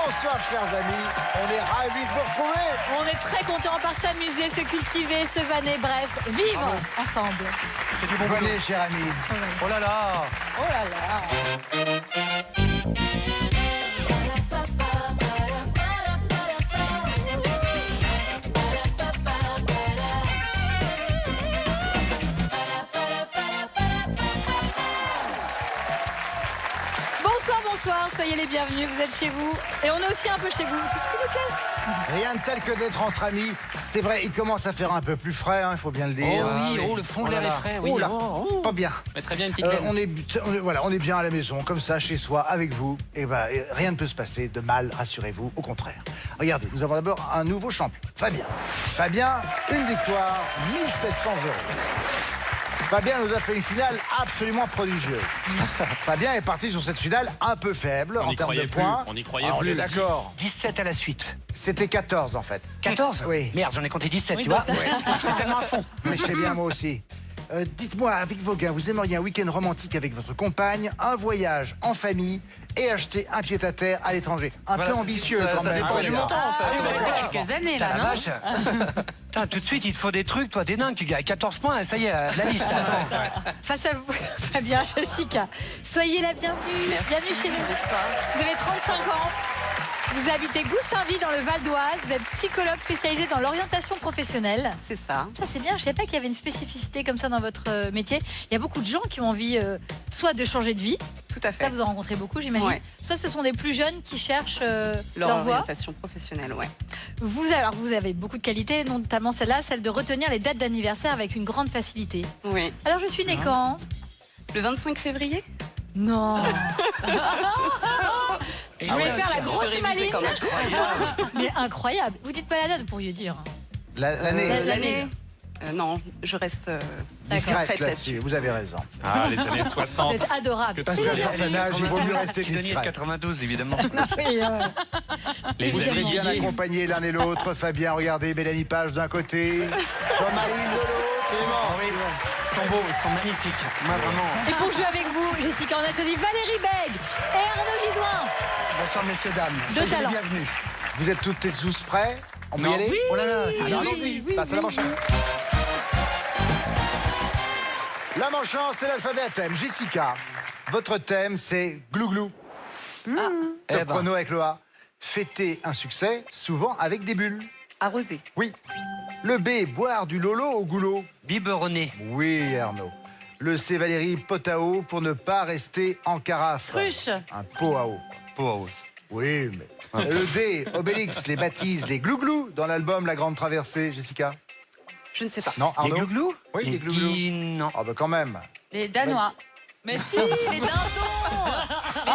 Bonsoir chers amis, on est ravis de vous retrouver. On est très contents par s'amuser, se cultiver, se vanner, bref, vivre ensemble. C'est du bon boulot. Venez chers amis. Oh là là. Oh là là. Bonsoir, soyez les bienvenus, vous êtes chez vous. Et on est aussi un peu chez vous, c'est ce qui nous plaît. Rien de tel que d'être entre amis. C'est vrai, il commence à faire un peu plus frais, il faut bien le dire. Oh oui, oui. oh le fond de Oh l'air là est là. frais, oui. Oh là, pas bien. Mais très bien, une petite laine. On est bien à la maison, comme ça, chez soi, avec vous. Et rien ne peut se passer de mal, rassurez-vous, au contraire. Regardez, nous avons d'abord un nouveau champion, Fabien. Fabien, une victoire, 1700 €. Fabien nous a fait une finale absolument prodigieuse. Fabien est parti sur cette finale un peu faible en termes de points. On n'y croyait Ah, on plus. est d'accord. 17 à la suite. C'était 14 en fait. 14 Oui. Merde, j'en ai compté 17, tu vois. J'étais tellement à fond. Mais je sais bien moi aussi. Dites-moi, avec vos gains, vous aimeriez un week-end romantique avec votre compagne, un voyage en famille et acheter un pied-à-terre à l'étranger. Un peu ambitieux quand même. dépend du montant, en fait. Ça fait quelques années, T'as là, la non vache. Putain, tout de suite, il te faut des trucs. Toi, t'es dingue, tu gagnes 14 points. Ça y est, la liste. Attends. Face à vous, Fabien, Jessica, soyez la bienvenue. Bienvenue chez nous. Vous avez 35 ans. Vous habitez Goussainville dans le Val d'Oise. Vous êtes psychologue spécialisé dans l'orientation professionnelle. C'est ça. Ça, c'est bien. Je ne savais pas qu'il y avait une spécificité comme ça dans votre métier. Il y a beaucoup de gens qui ont envie soit de changer de vie. Tout à fait. Ça, vous en rencontrez beaucoup, j'imagine. Ouais. Soit ce sont des plus jeunes qui cherchent Leur leur voie. orientation professionnelle, ouais. Vous avez beaucoup de qualités, notamment celle-là, celle de retenir les dates d'anniversaire avec une grande facilité. Oui. Alors, je suis née quand? Le 25 février. Non. Et Vous voulez faire la Tu peux grosse réviser maline? quand même. Mais incroyable. Vous dites pas la date, vous pourriez dire. L'année L'année. Non, je reste discrète discrète là-dessus, vous avez raison. Ah, les années Vous 60. êtes adorable. Passé un certain âge, il vaut mieux rester Sidonie de discret. 92, évidemment. Oui, Les Vous serez amis bien liés. accompagnés l'un et l'autre. Fabien, regardez, Mélanie Page d'un côté, Jean-Marie de l'autre. Oui, ils sont beaux, ils sont magnifiques. Moi, vraiment. Et pour jouer avec vous, Jessica, on a choisi Valérie Bègue et Arnaud Gidouin. Bonsoir, messieurs, dames. Deux Soyez les talents. bienvenus. Vous êtes toutes et tous prêts? On peut y Non. aller? Oh là là, c'est bien. Alors allons-y, passe à la manche. La manche, c'est l'alphabet à thème. Jessica, votre thème, c'est glouglou. Eh Top ben. chrono avec le A. Fêter un succès, souvent avec des bulles. arrosé. Oui. Le B, boire du lolo au goulot. Biberonné. Oui, Arnaud. Le C, Valérie, pot à eau pour ne pas rester en carafe. Cruche. Un pot à eau. Pour Oui, mais... Le D, Obélix, les baptise, les glouglous dans l'album La Grande Traversée. Jessica? Je ne sais pas. Non, Les Arnaud? glouglous. Oui, les glouglous. Non. Ah bah quand même. Les Danois. Mais si, les dindons.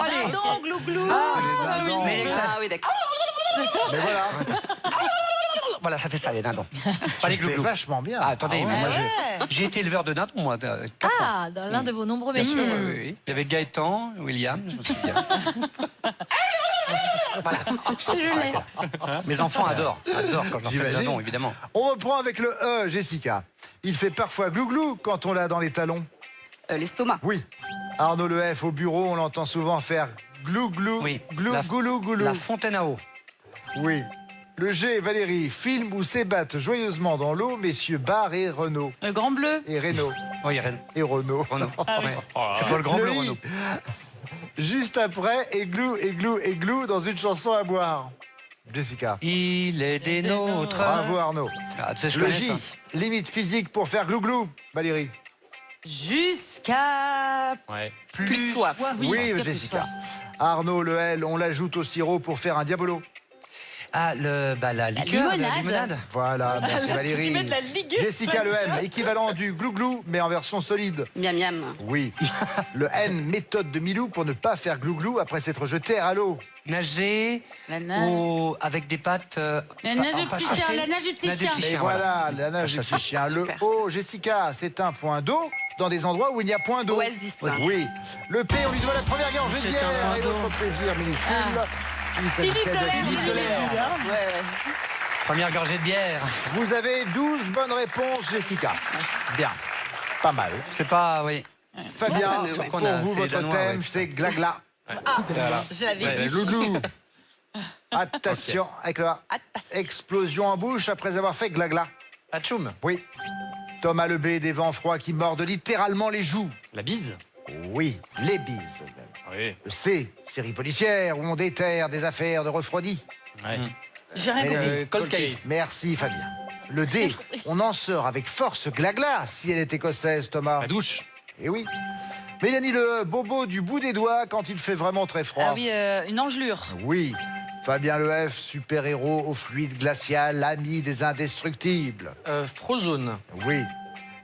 Allez. Dindons, glouglou. C'est les dindons. Mais Ah oui, d'accord. Mais voilà. Voilà, ça fait ça, les dindons. Pas les Tu fais glouglous. vachement bien. Ah, attendez, Ah ouais. mais moi, j'ai été éleveur de dindons, moi, 4 ans. Ah, dans l'un de vos nombreux métiers. Oui, oui. Il y avait Gaëtan, William, je me souviens. Je l'ai. Mes enfants adorent quand je leur fais des J'imagine. dindons, évidemment. On reprend avec le E, Jessica. Il fait parfois glouglou quand on l'a dans les talons. L'estomac. Oui. Arnaud le F au bureau, on l'entend souvent faire glou-glou, Oui. glou, goulou, goulou. La fontaine à eau. Oui. Le G, Valérie, film où s'ébattent joyeusement dans l'eau messieurs Barre et Renault. Le grand bleu. Et Renault. Oui, Rennes. Et Renault. Renaud. Ouais. C'est pas le grand Le bleu, I, Renaud. juste après, églou, églou, églou dans une chanson à boire. Jessica. Il est des nôtres. Bravo Arnaud. Ah, tu sais, je Le connais J, ça. limite physique pour faire glouglou. Valérie. Jusqu'à Ouais. plus soif. Oui, Jessica. Arnaud le L, on l'ajoute au sirop pour faire un diabolo. Ah, la liqueur, la limonade. Voilà, merci Valérie. met de la ligue. Jessica le M, équivalent du glouglou, mais en version solide. Miam miam. Oui. Le N, méthode de Milou pour ne pas faire glouglou après s'être jeté à l'eau. Nager La nage. avec des pattes. La nage du petit chien. La nage du petit chien. Et voilà, la nage du petit chien. Le O, Jessica, c'est un point d'eau dans des endroits où il n'y a point d'eau. Oasis. Oui. Le P, on lui doit la première gorgée de C'est bière un et radeau. votre plaisir minuscule. Il s'agissait de Philippe Delair. Ouais. Première gorgée de bière. Vous avez 12 bonnes réponses, Jessica. Bien. Pas mal. C'est pas, oui. Fabien, Ouais. pour Qu'on a, vous, c'est les votre Danois, thème, ouais. c'est glagla. J'avais Glouglou. Attention, avec le A. Explosion en bouche après avoir fait glagla. Atchoum. Oui. Thomas le B, des vents froids qui mordent littéralement les joues. La bise. Oui, les bises. Oui. Le C, série policière où on déterre des affaires de refroidi. Ouais. J'ai rien compris. Mélanie. Cold case. Merci Fabien. Le D, on en sort avec force glagla si elle est écossaise, Thomas. La douche. Eh oui. Mélanie, le bobo du bout des doigts quand il fait vraiment très froid. Ah oui, une engelure. Oui. Fabien le F, super-héros au fluide glacial, ami des indestructibles. Frozone. Oui.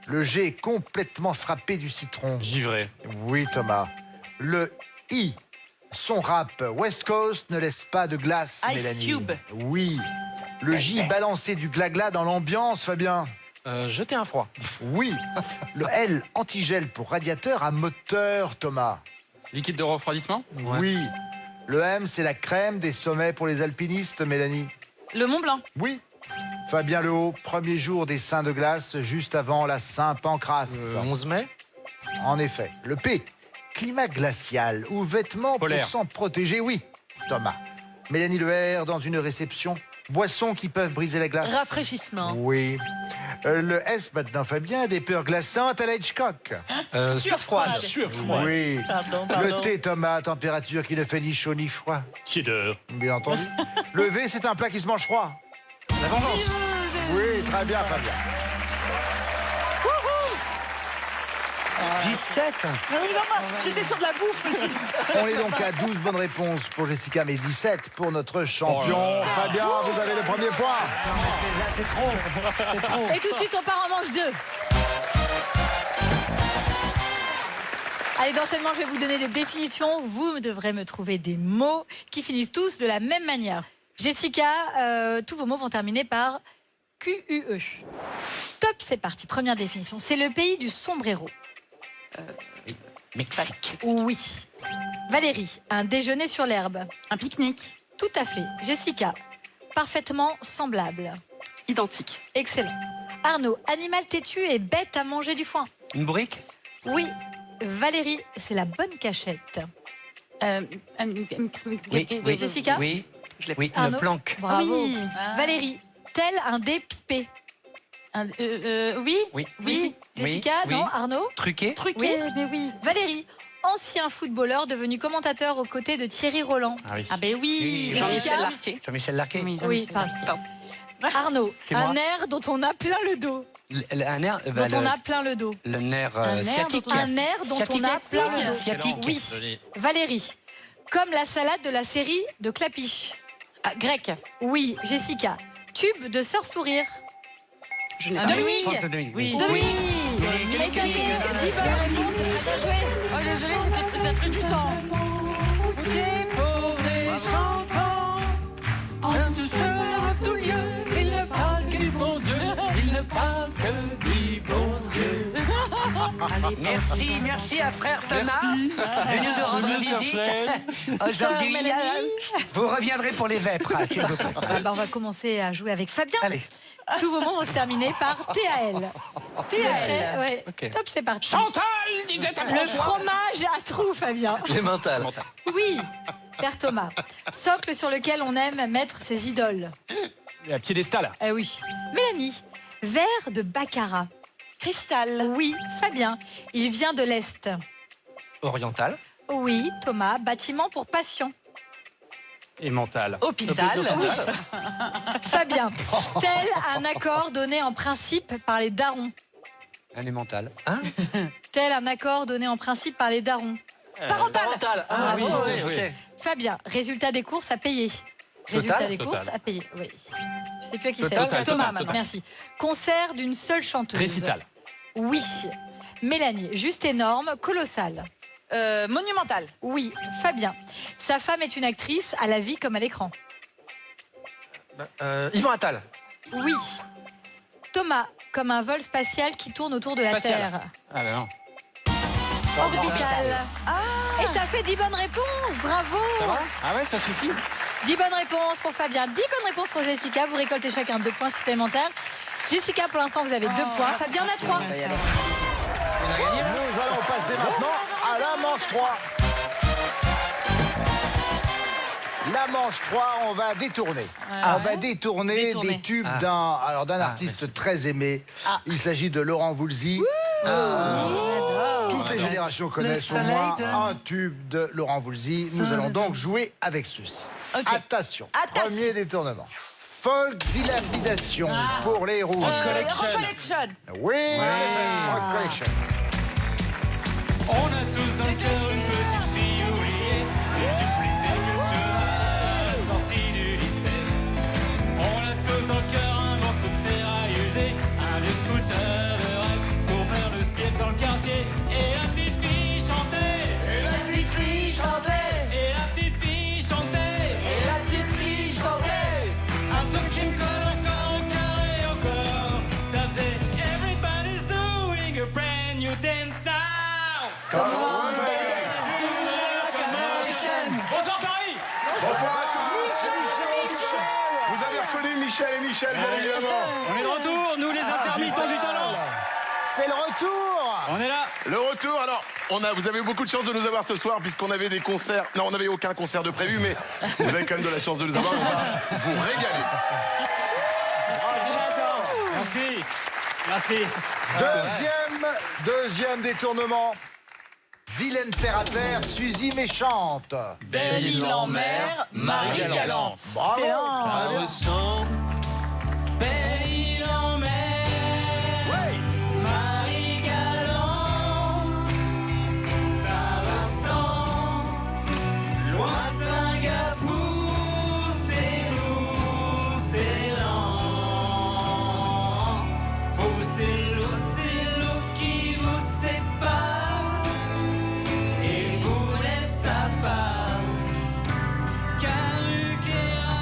Le G, complètement frappé du citron. Givré. Oui, Thomas. Le I, son rap West Coast ne laisse pas de glace, Ice Mélanie. Cube. Oui. Le J, balancer du glagla dans l'ambiance, Fabien. Jeter un froid. Oui. Le L, antigel pour radiateur à moteur, Thomas. Liquide de refroidissement. Oui. Le M, c'est la crème des sommets pour les alpinistes, Mélanie. Le Mont Blanc. Oui. Fabien Le Haut, premier jour des seins de glace, juste avant la Saint-Pancras. 11 mai. En effet. Le P, climat glacial ou vêtements Polaire. pour s'en protéger, oui. Thomas. Mélanie Le R, dans une réception, boissons qui peuvent briser la glace. Rafraîchissement. Oui. Le S, maintenant, Fabien, des peurs glaçantes à la Hitchcock. Surfroide. Oui. Pardon. Le T, Thomas, température qui ne fait ni chaud ni froid. Tiédeur. Bien entendu. Le V, c'est un plat qui se mange froid. La vengeance. Oui, très bien, Fabien. 17. J'étais sur de la bouffe aussi. On est donc à 12 bonnes réponses pour Jessica, mais 17 pour notre champion. Fabien, vous avez le premier point. Là, c'est trop. C'est trop. Et tout de suite, on part en manche 2. Allez, dans cette manche, je vais vous donner des définitions. Vous devrez me trouver des mots qui finissent tous de la même manière. Jessica, tous vos mots vont terminer par QUE. Top, c'est parti. Première définition. C'est le pays du sombrero. Mexique. Oui. Valérie, un déjeuner sur l'herbe. Un pique-nique. Tout à fait. Jessica, parfaitement semblable. Identique. Excellent. Arnaud, animal têtu et bête à manger du foin. Une brique. Oui. Valérie, c'est la bonne cachette. Oui. Jessica. Oui. Oui, Arnaud. une planque. Bravo. Oui. Valérie, tel un dé pipé. Oui. Oui. Oui. Jessica, Oui. non. Arnaud. Truqué. Truqué, Oui. mais oui. Valérie, ancien footballeur devenu commentateur aux côtés de Thierry Roland. Ah oui. Ah ben oui. Oui. Jean-Michel Larquet. Jean-Michel Larquet. Oui, pardon. Arnaud, C'est un moi. nerf dont on a plein le dos. Un nerf. Dont on a plein le dos. Le nerf Un nerf sciatique. Un nerf dont on a plein le dos. Sciatique. Oui. Joli. Valérie, comme la salade de la série de Clapiche. Ah, grec. Oui. Jessica, tube de Sœur Sourire. Dominique. Fante Dominique. Oui. Oui. Dominique. Mais ça fait 10 bonnes réponses, c'est très bien joué. Oh, désolé, ça a pris du temps. Des pauvres et chantants, en tout seul, en tout lieu, il ne parle que du bon Dieu, il ne parle que du bon Dieu. Merci à frère Thomas, venu de rendre visite. Aujourd'hui, Mélanie. vous reviendrez pour les vêpres, s'il vous plaît. Ah bah, on va commencer à jouer avec Fabien. Allez. Tous vos mots vont se terminer par TAL. TAL, ouais. Ok. Top, c'est parti. Chantal, disait à Le François. fromage à trous, Fabien. Les mentales. Oui, Père Thomas. Socle sur lequel on aime mettre ses idoles. La piédestal. Eh oui. Mélanie, verre de baccarat. Cristal. Oui, Fabien. Il vient de l'Est. Oriental. Oui, Thomas. Bâtiment pour patients. Et mental. Hôpital. Fabien. Tel un accord donné en principe par les darons. Un mental. Hein? Tel un accord donné en principe par les darons. Parental. Ah oui, Bravo. oui, ok. Fabien, résultat des courses à payer. Résultat des courses à payer, oui. Je sais plus à qui c'est. Total. Thomas, maintenant. Merci. Concert d'une seule chanteuse. Récital. Oui. Mélanie, juste énorme, colossal. Monumental. Oui. Fabien, sa femme est une actrice à la vie comme à l'écran. Yvan Attal. Oui. Thomas, comme un vol spatial qui tourne autour de la Spatial. Terre. Ah bah non. Orbital. Et ça fait 10 bonnes réponses, bravo. Ça va? Ah ouais, ça suffit. 10 bonnes réponses pour Fabien, 10 bonnes réponses pour Jessica. Vous récoltez chacun 2 points supplémentaires. Jessica, pour l'instant, vous avez 2 points. Fabien en a 3. Nous allons passer maintenant à la manche 3. La la manche 3, on va détourner. On va détourner des tubes d'un artiste très aimé. Il s'agit de Laurent Voulzy. Toutes les générations connaissent au moins un tube de Laurent Voulzy. Nous allons donc jouer avec ceci. Attention, premier détournement. Folk dilapidation pour les rouges. Recollection. Oui, Rock Collection. On a tous dans le cœur une petite fille oubliée, des jupes plissées que tu as sorties du lycée. On a tous dans le cœur un morceau de ferraille usé, un vieux scooter de rêve pour faire le siècle dans le quartier. Et la petite fille chantait, et la petite fille chantait, et la petite fille chantait, et la petite fille chantait. Un truc qui me colle encore au cœur et au corps. Ça faisait everybody's doing a brand new dance now. Bonsoir Bonsoir Paris. Bonsoir à tous, c'est Michel. Vous avez reconnu Michel et Michel, bien évidemment. On est de retour, nous les intermittents du talent. C'est le retour. On est là. Le retour, alors, vous avez beaucoup de chance de nous avoir ce soir, puisqu'on avait des concerts. Non, on n'avait aucun concert de prévu, mais vous avez quand même de la chance de nous avoir. On va vous régaler. Merci. Merci. Deuxième détournement. Vilaine terre à terre, Suzy méchante. Belle île en mer, Marie galante. Bravo. Excellent. Très bien. Belle île en mer, Marie galante, Saint-Vincent, loin Singapour, c'est nous, c'est lent. Vous, c'est l'eau qui vous sépare et vous laisse à part. Caruquera,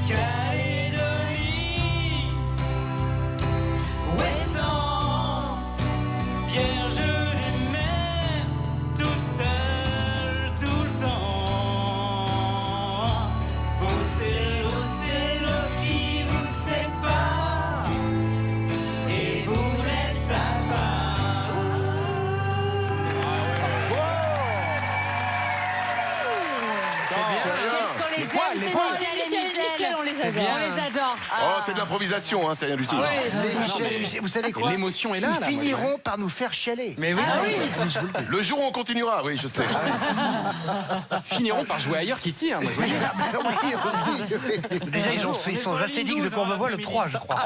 Calédonie, Ouessant, Vierge des mers, toute seule, tout le temps. Vous, c'est l'eau qui vous sépare et vous laisse à part. Qu'est-ce qu'on les aime, Michel, on les adore. bien. On les adore. Oh, c'est de l'improvisation, hein, c'est rien du tout. Les Michel, vous savez quoi? L'émotion est là. Ils finiront par nous faire chialer. Mais oui. Le jour où on continuera, oui, je sais. Finiront par jouer ailleurs qu'ici. Hein, moi, je vous dis. Oui, aussi. Déjà, ils sont assez dignes de Courbevoie le 3, je crois.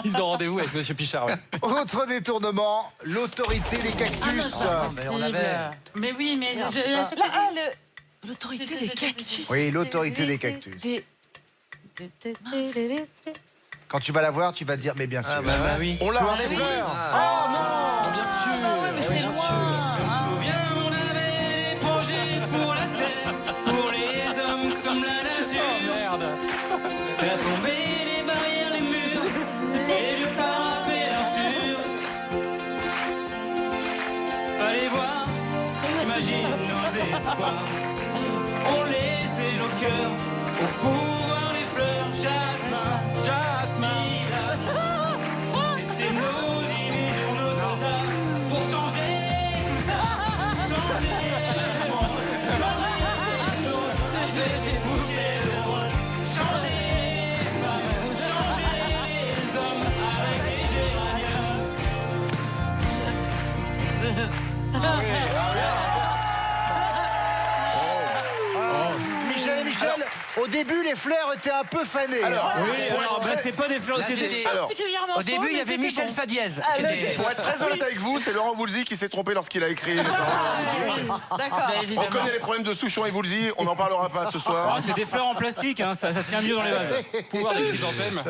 Ils ont rendez-vous avec Monsieur Pichard. Ouais. Autre détournement, l'autorité des cactus. On l'avait. Mais oui, mais L'autorité des cactus. Oui, l'autorité des cactus. Quand tu vas la voir, tu vas te dire, mais bien sûr. Oui. On l'a. Fleur des fleurs. Oh non. Bien sûr. Mais c'est loin. Je me souviens, on avait des projets pour la terre, pour les hommes comme la nature. Merde. Faire tomber les barrières, les murs, les vieux parapets d'Arthur. Fallait voir, imagine nos espoirs. On laissait nos cœurs au pouvoir des fleurs. Jasmin, Jasmine, c'était nos divisions, nos soldats pour changer tout ça. Changer le monde, changer les choses avec des bouquets de roses. Changer les femmes, changer les hommes avec des géraniums. Michel et Michel, au début, les fleurs étaient un peu fanées. Alors, Oui, alors, bah, c'est pas des fleurs, Là, c'est des... c'était- alors, particulièrement Au début, il y avait Michel Fadiez. qui était- pour être très honnête avec vous, c'est Laurent Voulzy qui s'est trompé lorsqu'il a écrit les paroles. D'accord. On connaît les problèmes de Souchon et Voulzy, on n'en parlera pas ce soir. Ah, c'est des fleurs en plastique, hein, ça tient mieux dans les vases. Pouvoir des chrysanthèmes.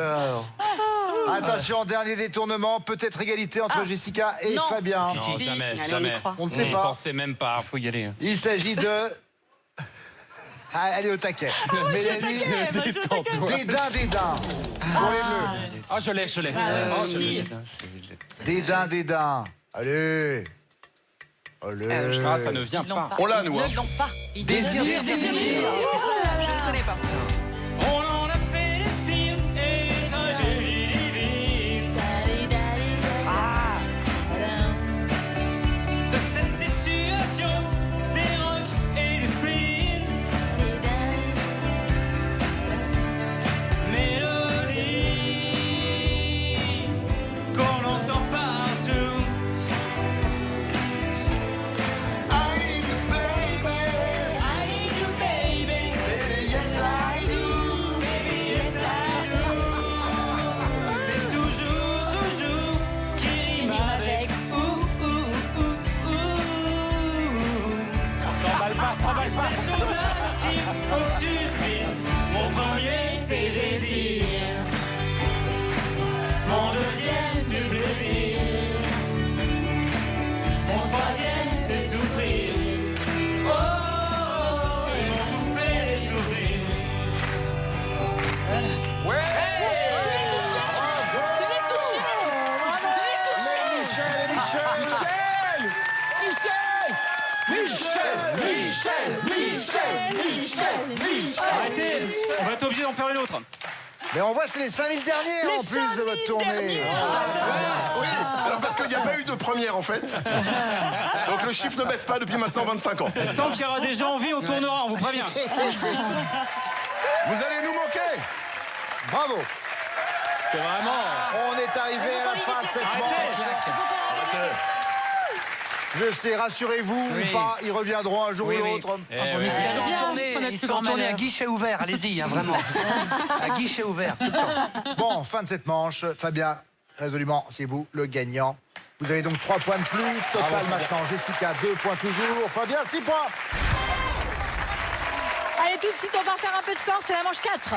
Attention, dernier détournement, peut-être égalité entre Jessica et Fabien. Non, jamais, jamais. On ne sait pas. Pensez même pas. Faut y aller. Il s'agit de... Ah, allez au taquet. Mélanie, Détends-toi. Dédain. Pour les bleus. Ah, je l'ai. Oh, Dédain. Allez. Allez. Ah, ça ne vient pas. On l'a, nous. Hein. Ils ne l'ont pas. Ils Désir. Je ne connais pas. On en a fait des films et des tragédies divines. De cette situation, des rocs et des spleens. C'est cette chose-là qu'il faut que tu devines. Mon premier, c'est désir. Mon deuxième, c'est plaisir. Mon troisième, c'est souffrir. Oh, ils m'ont tout fait les souffrir. Arrêtez, on va être obligé d'en faire une autre. Mais on voit, c'est les 5000 derniers en plus de votre tournée. Oui, alors parce qu'il n'y a pas eu de première en fait. Donc le chiffre ne baisse pas depuis maintenant 25 ans. Tant qu'il y aura des gens en vie, on tournera, on vous prévient. Vous allez nous manquer. Bravo. C'est vraiment. On est arrivé à la fin de cette manche. Je sais, rassurez-vous ou pas, ils reviendront un jour ou l'autre. Ils sont en tournée à guichet ouvert, allez-y, hein, vraiment. À guichet ouvert, tout le temps. Bon, fin de cette manche. Fabien, résolument, c'est vous le gagnant. Vous avez donc 3 points de plus. Total maintenant. Jessica, 2 points toujours. Fabien, 6 points. Allez, tout de suite, on va faire un peu de sport, c'est la manche 4.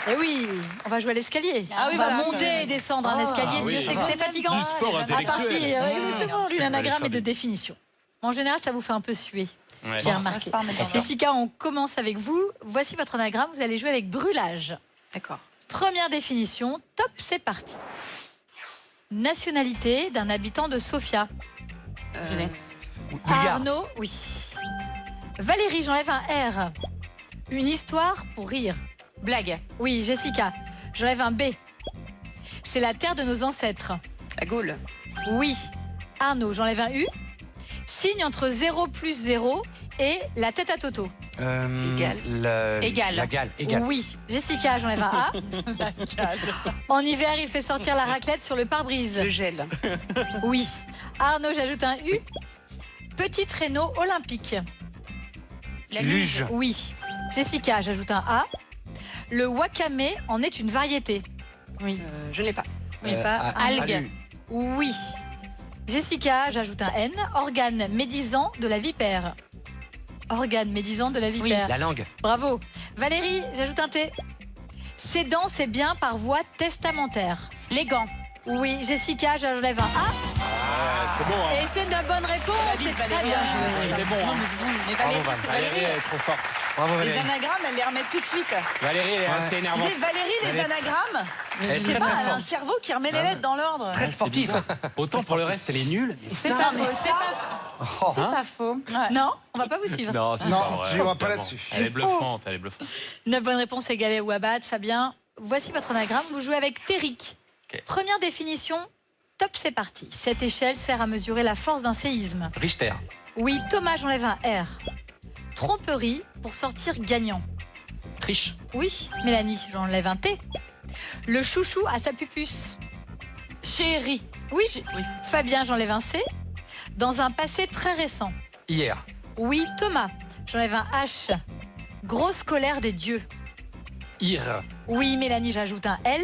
Et oui, on va jouer à l'escalier. Ah oui, on va voilà. monter et descendre un escalier. Dieu sait que c'est fatigant. Du sport À intellectuel. partir exactement d'une anagramme et de définition. En général, ça vous fait un peu suer. Ouais. J'ai remarqué. Jessica, on commence avec vous. Voici votre anagramme. Vous allez jouer avec brûlage. D'accord. Première définition. Top, c'est parti. Nationalité d'un habitant de Sofia. Bulgare. Arnaud, oui. Valérie, j'enlève un R. Une histoire pour rire. Blague. Oui, Jessica, j'enlève un B. C'est la terre de nos ancêtres. La Gaule. Oui. Arnaud, j'enlève un U. Signe entre 0 plus 0 et la tête à Toto. Égal. Égal. La gale, égal. Oui. Jessica, j'enlève un A. En hiver, il fait sortir la raclette sur le pare-brise. Le gel. Oui. Arnaud, j'ajoute un U. Petit traîneau olympique. La Luge. Oui. Jessica, j'ajoute un A. Le wakame en est une variété. Oui. Je ne l'ai pas. Oui, pas Algue. alu. Oui. Jessica, j'ajoute un N. Organe médisant de la vipère. Organe médisant de la vipère. La langue. Bravo. Valérie, j'ajoute un T. Ses dents, c'est bien par voie testamentaire. Les gants. Oui. Jessica, j'enlève un A. C'est bon, hein. Et c'est une bonne réponse. C'est très bien joué. C'est bon, hein. Mais Bravo, Valérie, Val. c'est Valérie, Valérie. elle est trop forte. Bravo, Les Valérie. anagrammes, elle les remet tout de suite. Valérie, elle est assez Vous énervante. savez, Valérie, les anagrammes, Elle je est sais très, pas, très elle a un forte. cerveau qui remet les lettres dans l'ordre. Très sportif. Autant pour le reste, elle est nulle. C'est pas faux. C'est pas faux. Non, on va pas vous suivre. Non, c'est Non, pas vrai, je ne vois pas évidemment. là-dessus. Elle est bluffante, elle est bluffante. 9 bonnes réponses égalées ou abattre. Fabien, voici votre anagramme. Vous jouez avec Téric. Ok. Première définition. Top, c'est parti. Cette échelle sert à mesurer la force d'un séisme. Richter. Oui, Thomas, j'enlève un R. Tromperie pour sortir gagnant. Triche. Oui, Mélanie, j'enlève un T. Le chouchou à sa pupusse. Chérie. Oui. Oui. Fabien, j'enlève un C. Dans un passé très récent. Hier. Oui, Thomas, j'enlève un H. Grosse colère des dieux. Ir. Oui, Mélanie, j'ajoute un L.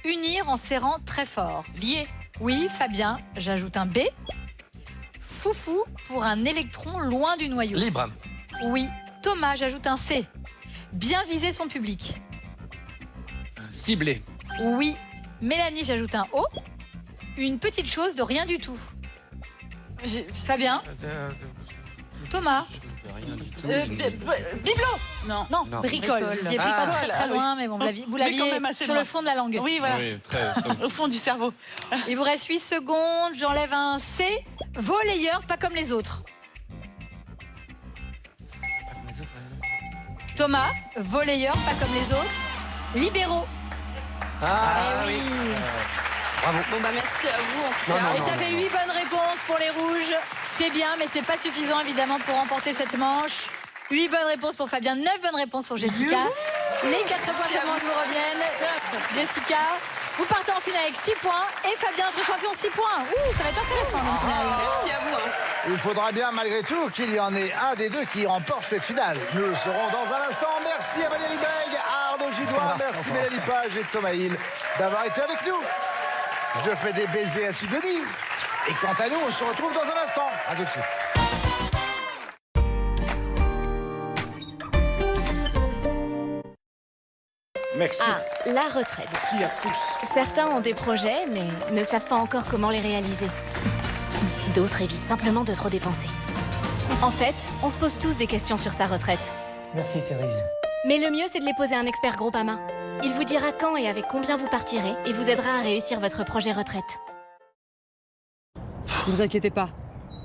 Unir en serrant très fort. Lié. Oui, Fabien, j'ajoute un B. Foufou pour un électron loin du noyau. Libre. Oui, Thomas, j'ajoute un C. Bien viser son public. Ciblé. Oui, Mélanie, j'ajoute un O. Une petite chose de rien du tout. Fabien, Thomas, Bibelot. Non. Non. Non. bricole. Vous y êtes pas très très loin, mais bon, vous Mais quand l'aviez même assez sur loin. le fond de la langue. Oui, voilà. Oui, très. Au fond du cerveau. Il vous reste 8 secondes, j'enlève un C. Volleyeur, pas comme les autres. Thomas, volleyeur, pas comme les autres. Libéraux. Ah Eh oui. Bravo. Bon, bah merci à vous. Non, non, Et non, ça fait non. 8 bonnes réponses pour les rouges. C'est bien, mais c'est pas suffisant évidemment pour remporter cette manche. 8 bonnes réponses pour Fabien, 9 bonnes réponses pour Jessica. Les 4 points seulement vous reviennent. Jessica, vous partez en finale avec 6 points. Et Fabien, notre champion, 6 points. Ouh, ça va être intéressant. dans le finale. Merci à vous. Il faudra bien, malgré tout, qu'il y en ait un des deux qui remporte cette finale. Nous le saurons dans un instant. Merci à Valérie Bègue, à Arnaud Gidoin, merci Mélanie Page et Thomas Hill d'avoir été avec nous. Je fais des baisers à Sidonie. Et quant à nous, on se retrouve dans un instant. À tout de suite. Merci. Ah, la retraite. Certains ont des projets, mais ne savent pas encore comment les réaliser. D'autres évitent simplement de trop dépenser. En fait, on se pose tous des questions sur sa retraite. Merci Cérise. Mais le mieux, c'est de les poser à un expert Groupama. Il vous dira quand et avec combien vous partirez et vous aidera à réussir votre projet retraite. Ne vous inquiétez pas,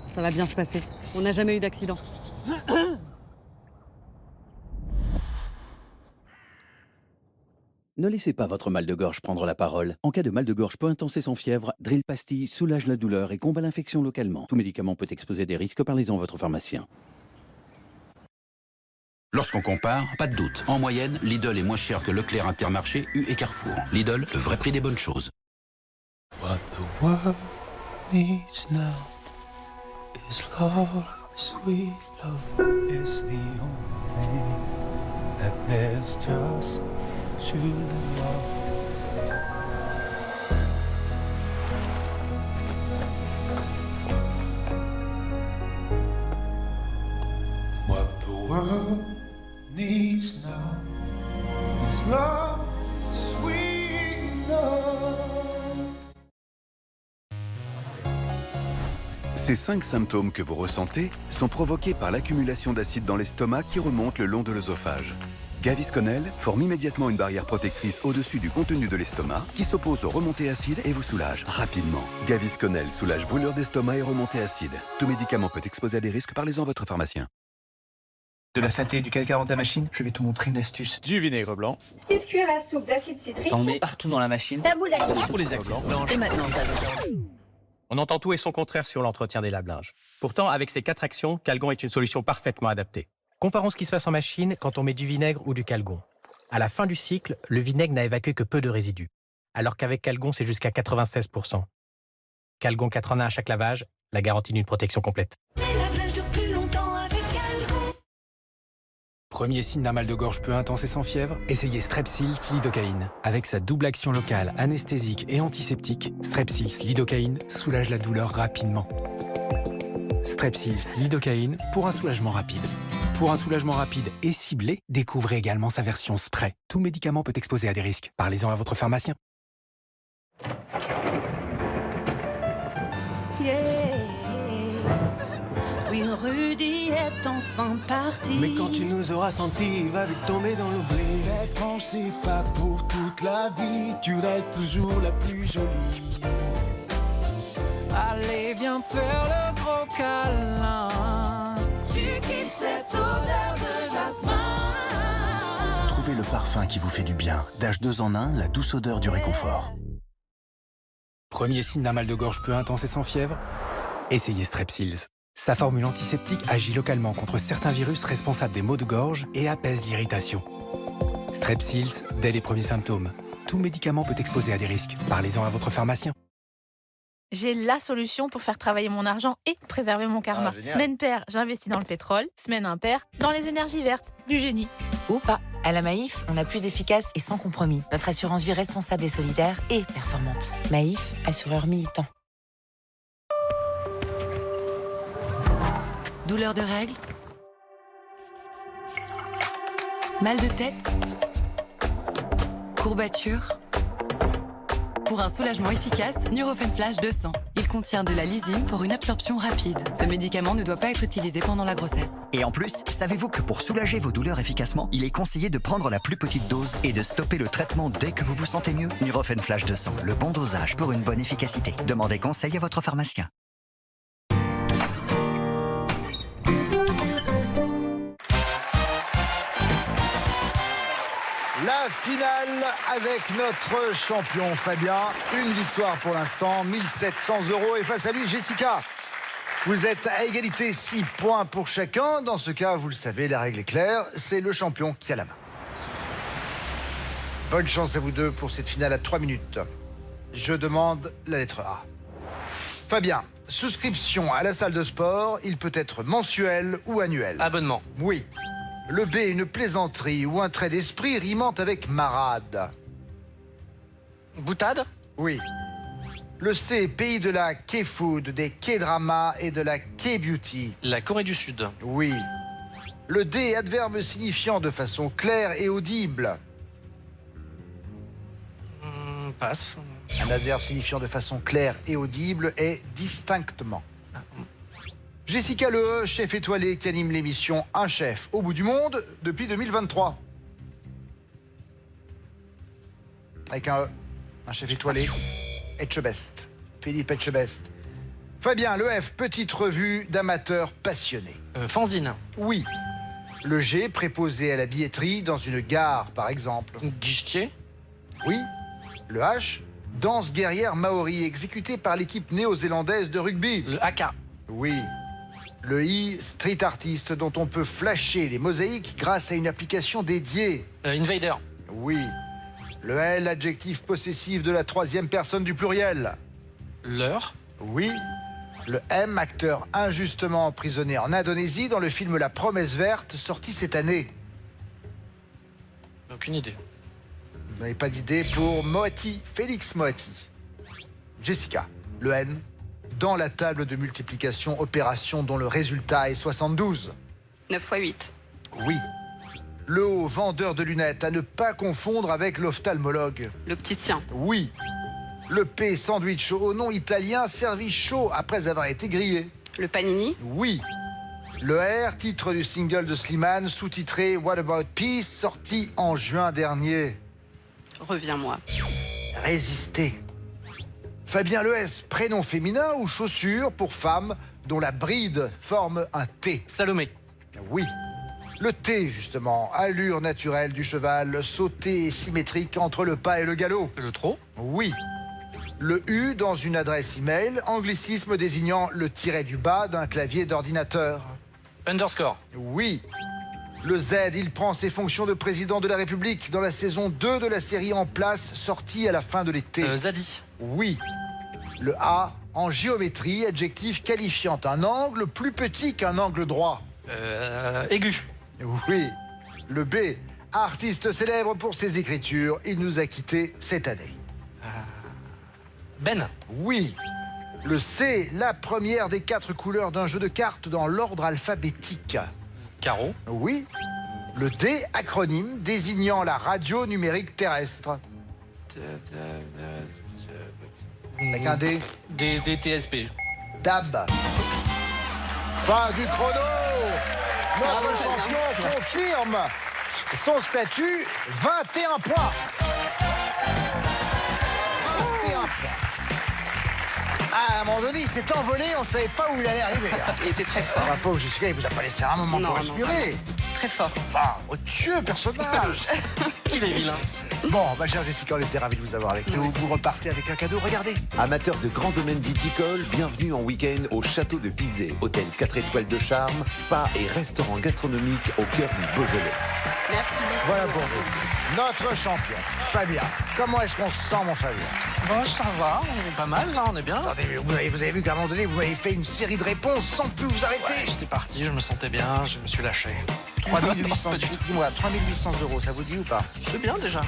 ça va bien se passer. On n'a jamais eu d'accident. Ne laissez pas votre mal de gorge prendre la parole. En cas de mal de gorge peu intense et sans fièvre, Drill Pastilles soulage la douleur et combat l'infection localement. Tout médicament peut exposer des risques, parlez-en à votre pharmacien. Lorsqu'on compare, pas de doute. En moyenne, Lidl est moins cher que Leclerc, Intermarché, U et Carrefour. Lidl, le vrai prix des bonnes choses. What the world needs now is love, sweet love. It's the only thing that there's just to love. What the world needs now is love, sweet love. Ces 5 symptômes que vous ressentez sont provoqués par l'accumulation d'acide dans l'estomac qui remonte le long de l'œsophage. Gavisconel forme immédiatement une barrière protectrice au-dessus du contenu de l'estomac qui s'oppose aux remontées acides et vous soulage rapidement. Gavisconel soulage brûlure d'estomac et remontées acides. Tout médicament peut exposer à des risques, parlez-en à votre pharmacien. De la saleté et du calcaire dans ta machine, je vais te montrer une astuce. Du vinaigre blanc. 6 cuillères à soupe d'acide citrique. On met partout dans la machine. Taboule à cuillère. Pour les accessoires. Et maintenant ça. On entend tout et son contraire sur l'entretien des lave-linges. Pourtant, avec ces 4 actions, Calgon est une solution parfaitement adaptée. Comparons ce qui se passe en machine quand on met du vinaigre ou du Calgon. À la fin du cycle, le vinaigre n'a évacué que peu de résidus, alors qu'avec Calgon, c'est jusqu'à 96%. Calgon 4 en 1 à chaque lavage, la garantie d'une protection complète. Les lave-linges durent plus longtemps avec Calgon. Premier signe d'un mal de gorge peu intense et sans fièvre, essayez Strepsils lidocaïne. Avec sa double action locale, anesthésique et antiseptique, Strepsils lidocaïne soulage la douleur rapidement. Strepsils lidocaïne pour un soulagement rapide. Pour un soulagement rapide et ciblé, découvrez également sa version spray. Tout médicament peut exposer à des risques. Parlez-en à votre pharmacien. Oui, Rudy est enfin parti. Mais quand tu nous auras sentis, il va vite tomber dans l'oubli. Cette branche, c'est pas pour toute la vie. Tu restes toujours la plus jolie. Allez, viens faire le gros câlin. Tu kiffes cette odeur de jasmin. Trouvez le parfum qui vous fait du bien. H2 en 1, la douce odeur du réconfort. Premier signe d'un mal de gorge peu intense et sans fièvre, essayez Strepsils. Sa formule antiseptique agit localement contre certains virus responsables des maux de gorge et apaise l'irritation. Strepsils dès les premiers symptômes. Tout médicament peut exposer à des risques. Parlez-en à votre pharmacien. J'ai la solution pour faire travailler mon argent et préserver mon karma. Semaine paire, j'investis dans le pétrole. Semaine impaire, dans les énergies vertes. Du génie. Ou pas. À la Maïf, on a plus efficace et sans compromis. Notre assurance vie responsable et solidaire et performante. Maïf, assureur militant. Douleur de règles? Mal de tête? Courbature? Pour un soulagement efficace, Nurofen Flash 200. Il contient de la lysine pour une absorption rapide. Ce médicament ne doit pas être utilisé pendant la grossesse. Et en plus, savez-vous que pour soulager vos douleurs efficacement, il est conseillé de prendre la plus petite dose et de stopper le traitement dès que vous vous sentez mieux? Nurofen Flash 200, le bon dosage pour une bonne efficacité. Demandez conseil à votre pharmacien. La finale avec notre champion Fabien. Une victoire pour l'instant, 1700 €. Et face à lui, Jessica. Vous êtes à égalité, 6 points pour chacun. Dans ce cas, vous le savez, la règle est claire. C'est le champion qui a la main. Bonne chance à vous deux pour cette finale à 3 minutes. Je demande la lettre A. Fabien, souscription à la salle de sport, il peut être mensuel ou annuel. Abonnement. Oui. Le B, une plaisanterie ou un trait d'esprit rimant avec marade. Boutade? Oui. Le C, pays de la K-food, des K-dramas et de la K-beauty. La Corée du Sud. Oui. Le D, adverbe signifiant de façon claire et audible. Passe. Un adverbe signifiant de façon claire et audible est distinctement. Jessica Le, chef étoilé qui anime l'émission Un chef au bout du monde depuis 2023. Avec un chef étoilé. Etchebest. Philippe Etchebest. Fabien, le F, petite revue d'amateurs passionnés. Fanzine. Oui. Le G, préposé à la billetterie dans une gare, par exemple. Guichetier. Oui. Le H, danse guerrière maori exécutée par l'équipe néo-zélandaise de rugby. Le AK. Oui. Le I, street artiste dont on peut flasher les mosaïques grâce à une application dédiée. Invader. Oui. Le L, adjectif possessif de la troisième personne du pluriel. L'heure. Oui. Le M, acteur injustement emprisonné en Indonésie dans le film La Promesse Verte, sorti cette année. Aucune idée. Vous n'avez pas d'idée pour Moati, Félix Moati. Jessica, le N, dans la table de multiplication, opération dont le résultat est 72. 9 x 8. Oui. Le O, vendeur de lunettes, à ne pas confondre avec l'ophtalmologue. L'opticien. Oui. Le P, sandwich au nom italien, servi chaud après avoir été grillé. Le panini. Oui. Le R, titre du single de Slimane, sous-titré What About Peace, sorti en juin dernier. Reviens-moi. Résister. Fabien Le S, prénom féminin ou chaussure pour femme dont la bride forme un T. Salomé. Oui. Le T, justement, allure naturelle du cheval, sauté et symétrique entre le pas et le galop. Le trot. Oui. Le U dans une adresse email, anglicisme désignant le tiret du bas d'un clavier d'ordinateur. Underscore. Oui. Le Z, il prend ses fonctions de président de la République dans la saison 2 de la série En Place, sortie à la fin de l'été. Zadi. Oui. Le A, en géométrie, adjectif qualifiant un angle plus petit qu'un angle droit. Aigu. Oui. Le B, artiste célèbre pour ses écritures, il nous a quittés cette année. Ben. Oui. Le C, la première des 4 couleurs d'un jeu de cartes dans l'ordre alphabétique. Carreau. Oui. Le D, acronyme désignant la radio numérique terrestre. Avec un D. DTSP. DAB. Fin du chrono. Notre champion confirme son statut, 21 points. 21 points. À un moment donné, il s'est envolé, on ne savait pas où il allait arriver. Il était très fort. Ah, pauvre Jessica, il vous a pas laissé un moment pour respirer. Très fort. Enfin, oh Dieu, personnage. Qu'il est vilain. Bon, ma chère Jessica, on était ravis de vous avoir avec nous. Vous repartez avec un cadeau, regardez. Amateurs de grands domaines viticoles, bienvenue en week-end au Château de Pizé. Hôtel 4 étoiles de charme, spa et restaurant gastronomique au cœur du Beaujolais. Merci beaucoup. Voilà pour vous. Notre champion, Fabien. Comment est-ce qu'on se sent, mon Fabien? Bon, ça va, on est pas mal, là, on est bien. Attendez, vous avez vu qu'à un moment donné, vous m'avez fait une série de réponses sans plus vous arrêter. Ouais, j'étais parti, je me sentais bien, je me suis lâché. 3800, dis-moi, 3800 €, ça vous dit ou pas? C'est bien déjà.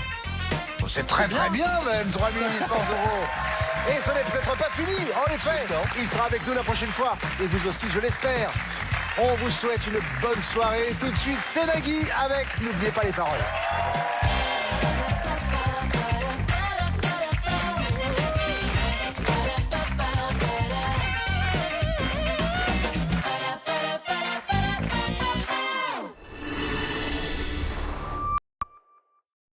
Oh, c'est très bien même, 3800 €. Et ce n'est peut-être pas fini, en effet. Il sera avec nous la prochaine fois. Et vous aussi, je l'espère. On vous souhaite une bonne soirée. Tout de suite, c'est Nagui avec N'oubliez pas les paroles.